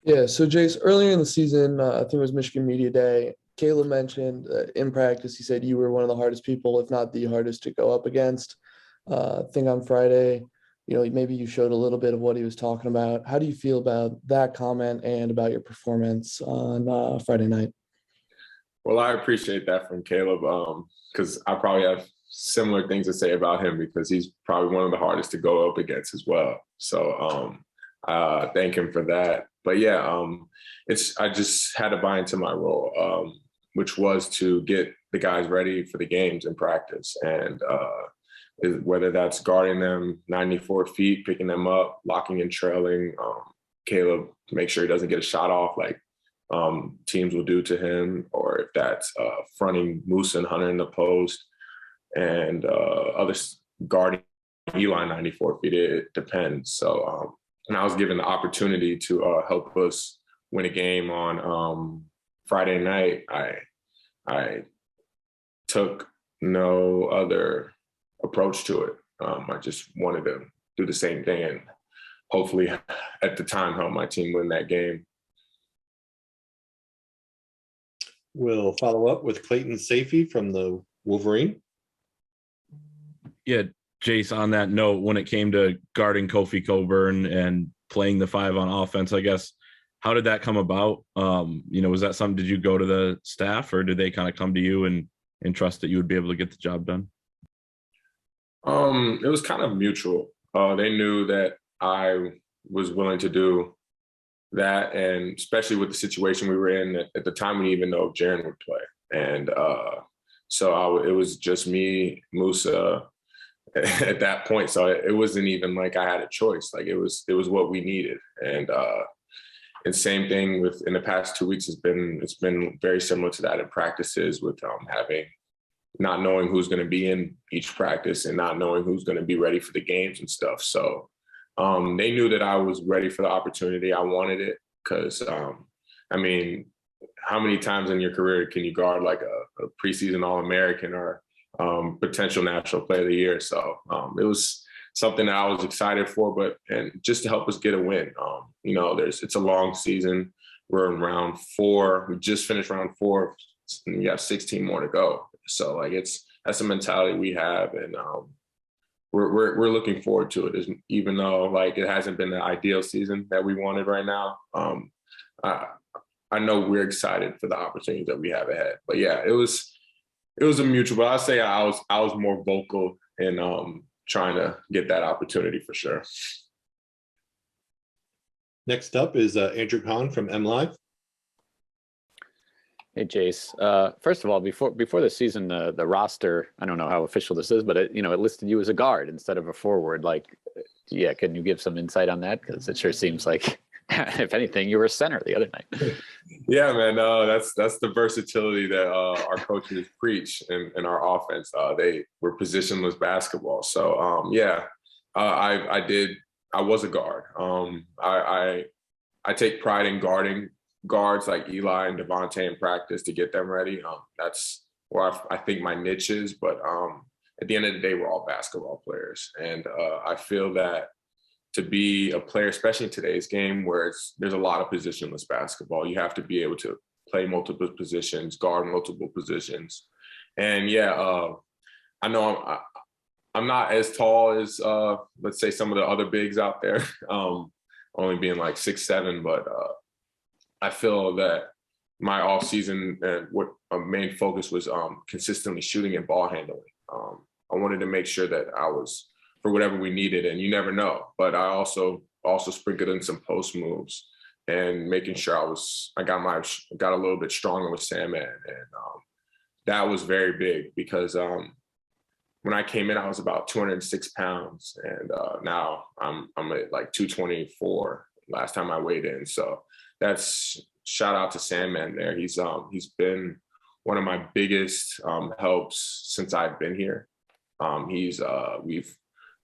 Yeah, so Jace, earlier in the season, I think it was Michigan Media Day, Caleb mentioned in practice, he said you were one of the hardest people, if not the hardest to go up against. I think on Friday, maybe you showed a little bit of what he was talking about. How do you feel about that comment and about your performance on Friday night? Well, I appreciate that from Caleb because I probably have similar things to say about him because he's probably one of the hardest to go up against as well. So thank him for that. But yeah, I just had to buy into my role, which was to get the guys ready for the games in practice, and whether that's guarding them 94 feet, picking them up, locking and trailing. Caleb to make sure he doesn't get a shot off like teams will do to him, or if that's fronting Moose and Hunter in the post, and others guarding Eli 94 feet. It depends. So, and I was given the opportunity to help us win a game on Friday night. I took no other approach to it. I just wanted to do the same thing and hopefully at the time help my team win that game. We'll follow up with Clayton Safey from the Wolverine. Yeah, Jace, on that note, when it came to guarding Kofi Coburn and playing the five on offense, I guess, how did that come about? Was that something, did you go to the staff or did they kind of come to you and trust that you would be able to get the job done? It was kind of mutual. They knew that I was willing to do that, and especially with the situation we were in at the time, we didn't even know if Jaren would play. And so it was just me, Musa, at that point. So it wasn't even like I had a choice. Like it was what we needed. And same thing with in the past 2 weeks, it's been very similar to that in practices with not knowing who's going to be in each practice and not knowing who's going to be ready for the games and stuff. So they knew that I was ready for the opportunity. I wanted it because, how many times in your career can you guard like a preseason All-American or potential National Player of the Year? So it was something that I was excited for, and just to help us get a win. It's a long season. We're in round 4. We just finished round 4. And we have 16 more to go. So that's the mentality we have, and we're looking forward to it. Even though like it hasn't been the ideal season that we wanted right now, I know we're excited for the opportunities that we have ahead. But yeah, it was a mutual. But I say I was more vocal in trying to get that opportunity for sure. Next up is Andrew Kahn from MLive. Hey, Jace. First of all, before the season, the roster, I don't know how official this is, but it listed you as a guard instead of a forward. Like, yeah, can you give some insight on that? Because it sure seems like, if anything, you were a center the other night. Yeah, man. That's the versatility that our coaches preach in our offense. We're positionless basketball. So I was a guard. I take pride in guarding guards like Eli and Devontae in practice to get them ready. That's where I think my niche is. But at the end of the day, we're all basketball players. And I feel that to be a player, especially in today's game where there's a lot of positionless basketball, you have to be able to play multiple positions, guard multiple positions. And I know I'm not as tall as, let's say, some of the other bigs out there, only being like 6'7", but I feel that my off season and what a main focus was consistently shooting and ball handling. I wanted to make sure that I was for whatever we needed, and you never know. But I also sprinkled in some post moves and making sure I got a little bit stronger with Sandman, and that was very big because when I came in, I was about 206 pounds, and now I'm at like 224 last time I weighed in. So that's shout out to Sandman there. He's been one of my biggest helps since I've been here. We've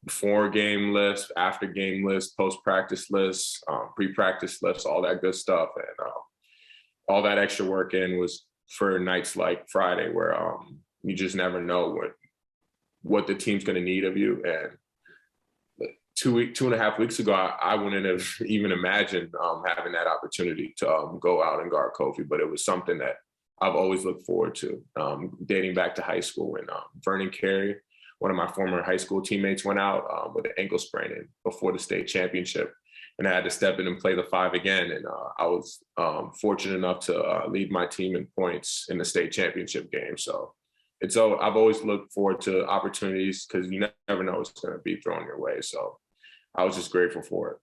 before game lists, after game lists, post practice lists, pre-practice lists, all that good stuff, and all that extra work in was for nights like Friday where you just never know what the team's going to need of you, and two and a half weeks ago, I wouldn't have even imagined having that opportunity to go out and guard Kofi, but it was something that I've always looked forward to, dating back to high school when Vernon Carey, one of my former high school teammates, went out with an ankle sprain before the state championship, and I had to step in and play the 5 again. And I was fortunate enough to lead my team in points in the state championship game. So I've always looked forward to opportunities because you never know what's going to be thrown your way. So I was just grateful for it.